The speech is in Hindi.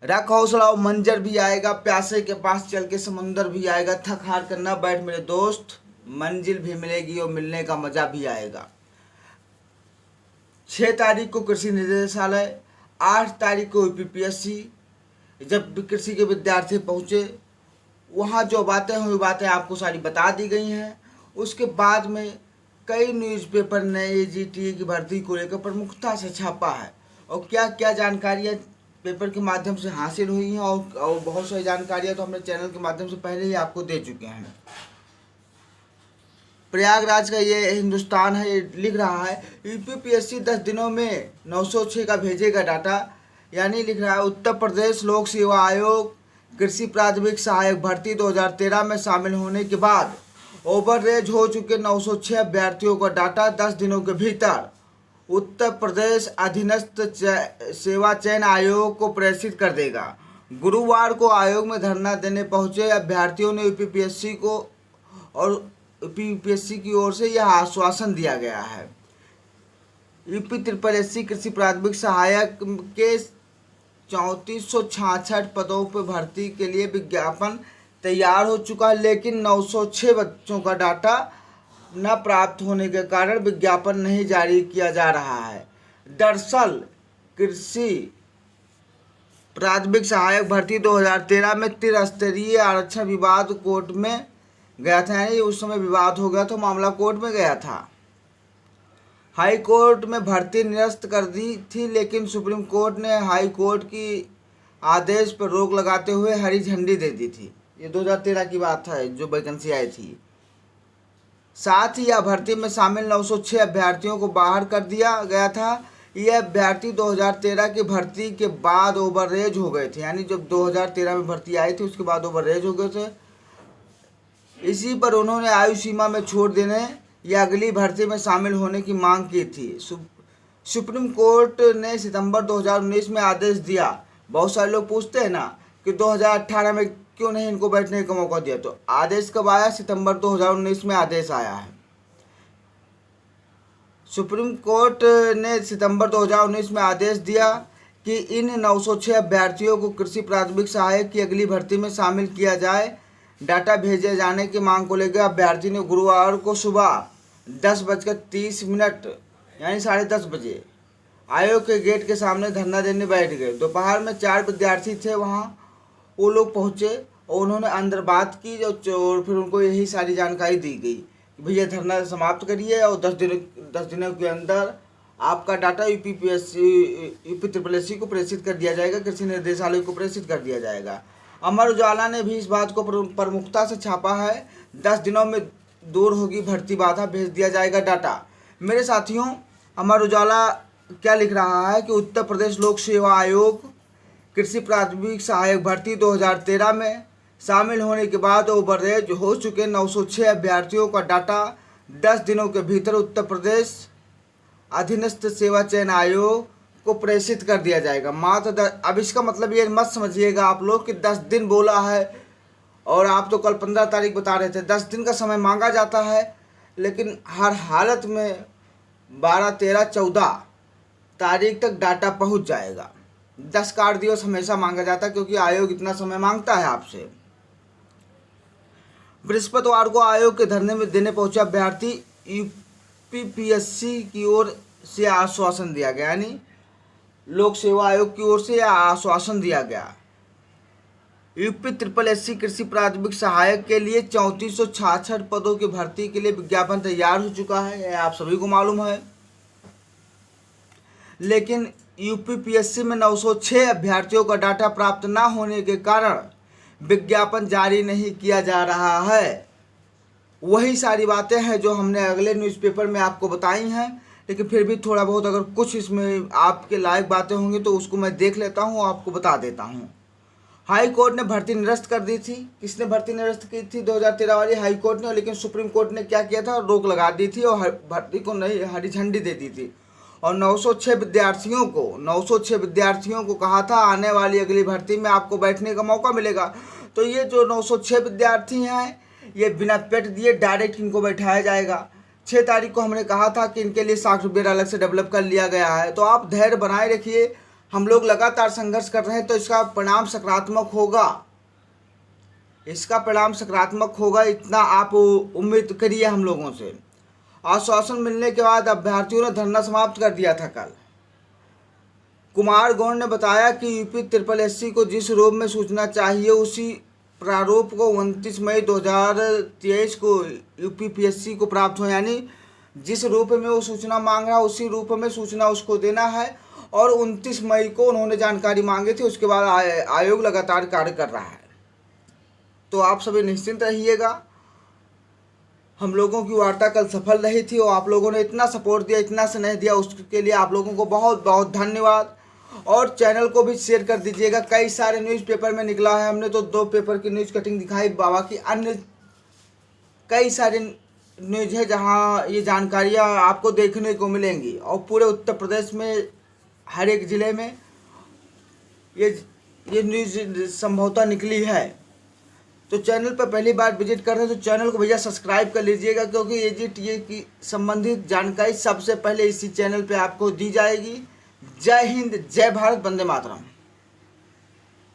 रख हौसला और मंजर भी आएगा, प्यासे के पास चल के समुंदर भी आएगा। थक हार कर न बैठ मेरे दोस्त, मंजिल भी मिलेगी और मिलने का मजा भी आएगा। 6 तारीख को कृषि निदेशालय, 8 तारीख को यूपीपीएससी। जब कृषि के विद्यार्थी पहुँचे वहाँ जो बातें हुई, बातें आपको सारी बता दी गई हैं। उसके बाद में कई न्यूज़पेपर ने एजीटी की भर्ती को लेकर प्रमुखता से छापा है और क्या क्या जानकारियाँ पेपर के माध्यम से हासिल हुई हैं और बहुत सारी जानकारियाँ तो हमने चैनल के माध्यम से पहले ही आपको दे चुके हैं। प्रयागराज का ये हिंदुस्तान है, ये लिख रहा है यूपीपीएससी 10 दिनों में 906 का भेजेगा डाटा। यानी लिख रहा है उत्तर प्रदेश लोक सेवा आयोग कृषि प्राथमिक सहायक भर्ती 2013 में शामिल होने के बाद ओवररेज हो चुके 906 अभ्यर्थियों का डाटा 10 दिनों के भीतर उत्तर प्रदेश अधीनस्थ सेवा चयन आयोग को प्रेषित कर देगा। गुरुवार को आयोग में धरना देने पहुंचे अभ्यर्थियों ने यूपीपीएससी की ओर से यह आश्वासन दिया गया है। यूपीपीएससी कृषि प्राथमिक सहायक के 3466 पदों पर भर्ती के लिए विज्ञापन तैयार हो चुका है, लेकिन 906 बच्चों का डाटा न प्राप्त होने के कारण विज्ञापन नहीं जारी किया जा रहा है। दरअसल कृषि प्राथमिक सहायक भर्ती 2013 में त्रिस्तरीय आरक्षण विवाद कोर्ट में गया था। यानी उस समय विवाद हो गया था, मामला कोर्ट में गया था। हाई कोर्ट में भर्ती निरस्त कर दी थी, लेकिन सुप्रीम कोर्ट ने हाई कोर्ट की आदेश पर रोक लगाते हुए हरी झंडी दे दी थी। ये 2013 की बात है जो वैकेंसी आई थी। साथ ही यह भर्ती में शामिल 906 अभ्यर्थियों को बाहर कर दिया गया था। ये अभ्यर्थी 2013 की भर्ती के बाद ओवररेज हो गए थे। यानी जब 2013 में भर्ती आई थी उसके बाद ओवररेज हो गए थे। इसी पर उन्होंने आयु सीमा में छोड़ देने या अगली भर्ती में शामिल होने की मांग की थी। सुप्रीम कोर्ट ने सितंबर 2019 में आदेश दिया। बहुत सारे लोग पूछते हैं ना कि 2018 में क्यों नहीं इनको बैठने का मौका दिया, तो आदेश कब आया? सितंबर 2019 में आदेश आया है। सुप्रीम कोर्ट ने सितंबर 2019 में आदेश दिया कि इन 906 अभ्यर्थियों को कृषि प्राथमिक सहायक की अगली भर्ती में शामिल किया जाए। डाटा भेजे जाने की मांग को लेकर अभ्यर्थी ने गुरुवार को सुबह 10:30 यानी 10:30 बजे आयोग के गेट के सामने धरना देने बैठ गए। दोपहर में 4 विद्यार्थी थे वहाँ, वो लोग पहुँचे और उन्होंने अंदर बात की और फिर उनको यही सारी जानकारी दी गई कि भैया धरना समाप्त करिए और 10 दिनों के अंदर आपका डाटा यूपीपीएससी को प्रेषित कर दिया जाएगा, कृषि निदेशालय को प्रेषित कर दिया जाएगा। अमर उजाला ने भी इस बात को प्रमुखता से छापा है। 10 दिनों में दूर होगी भर्ती बाधा, भेज दिया जाएगा डाटा। मेरे साथियों, अमर उजाला क्या लिख रहा है कि उत्तर प्रदेश लोक सेवा आयोग कृषि प्राथमिक सहायक भर्ती 2013 में शामिल होने के बाद ओवररेज हो चुके 906 अभ्यर्थियों का डाटा 10 दिनों के भीतर उत्तर प्रदेश अधीनस्थ सेवा चयन आयोग को प्रेषित कर दिया जाएगा। मात्र अब इसका मतलब ये मत समझिएगा आप लोग कि 10 दिन बोला है और आप तो कल 15 तारीख बता रहे थे। 10 दिन का समय मांगा जाता है, लेकिन हर हालत में 12, 13, 14 तारीख तक डाटा पहुंच जाएगा। 10 कार्य दिवस हमेशा मांगा जाता है क्योंकि आयोग इतना समय मांगता है आपसे। बृहस्पतिवार को आयोग के धरने में देने पहुंचे अभ्यर्थी यूपीपीएससी की ओर से आश्वासन दिया गया, यानी लोक सेवा आयोग की ओर से यह आश्वासन दिया गया। यूपीपीएससी कृषि प्राथमिक सहायक के लिए 3466 पदों की भर्ती के लिए विज्ञापन तैयार हो चुका है, यह आप सभी को मालूम है। लेकिन यूपीपीएससी में 906 अभ्यर्थियों का डाटा प्राप्त न होने के कारण विज्ञापन जारी नहीं किया जा रहा है। वही सारी बातें हैं जो हमने अगले न्यूज़पेपर में आपको बताई हैं, लेकिन फिर भी थोड़ा बहुत अगर कुछ इसमें आपके लायक बातें होंगी तो उसको मैं देख लेता हूँ, आपको बता देता हूँ। हाई कोर्ट ने भर्ती निरस्त कर दी थी। किसने भर्ती निरस्त की थी? 2013 वाली हाई कोर्ट ने। लेकिन सुप्रीम कोर्ट ने क्या किया था? रोक लगा दी थी और भर्ती को नहीं हरी झंडी दे दी थी और 906 विद्यार्थियों को कहा था आने वाली अगली भर्ती में आपको बैठने का मौका मिलेगा। तो ये जो 906 विद्यार्थी हैं, ये बिना पेट दिए डायरेक्ट इनको बैठाया जाएगा। 6 तारीख को हमने कहा था कि इनके लिए सॉफ्टवेयर अलग से डेवलप कर लिया गया है। तो आप धैर्य बनाए रखिए, हम लोग लगातार संघर्ष कर रहे हैं, तो इसका परिणाम सकारात्मक होगा, इसका परिणाम सकारात्मक होगा, इतना आप उम्मीद करिए हम लोगों से। आश्वासन मिलने के बाद अभ्यर्थियों ने धरना समाप्त कर दिया था कल। कुमार गौड़ ने बताया कि यूपी SSSC को जिस रूप में सूचना चाहिए उसी प्रारूप को 29 मई 2023 को यूपी PSC को प्राप्त हो, यानी जिस रूप में वो सूचना मांग रहा है उसी रूप में सूचना उसको देना है। और 29 मई को उन्होंने जानकारी मांगी थी, उसके बाद आयोग लगातार कार्य कर रहा है। तो आप सभी निश्चिंत रहिएगा। हम लोगों की वार्ता कल सफल रही थी और आप लोगों ने इतना सपोर्ट दिया, इतना स्नेह दिया, उसके लिए आप लोगों को बहुत बहुत धन्यवाद। और चैनल को भी शेयर कर दीजिएगा। कई सारे न्यूज़पेपर में निकला है, हमने तो 2 पेपर की न्यूज़ कटिंग दिखाई, बाबा की अन्य कई सारे न्यूज़ है जहां ये जानकारियां आपको देखने को मिलेंगी। और पूरे उत्तर प्रदेश में हर एक ज़िले में ये न्यूज़ संभवतः निकली है। तो चैनल पर पहली बार विजिट कर रहे हैं तो चैनल को भैया सब्सक्राइब कर लीजिएगा, क्योंकि ये की संबंधित जानकारी सबसे पहले इसी चैनल पे आपको दी जाएगी। जय हिंद, जय भारत, वंदे मातरम।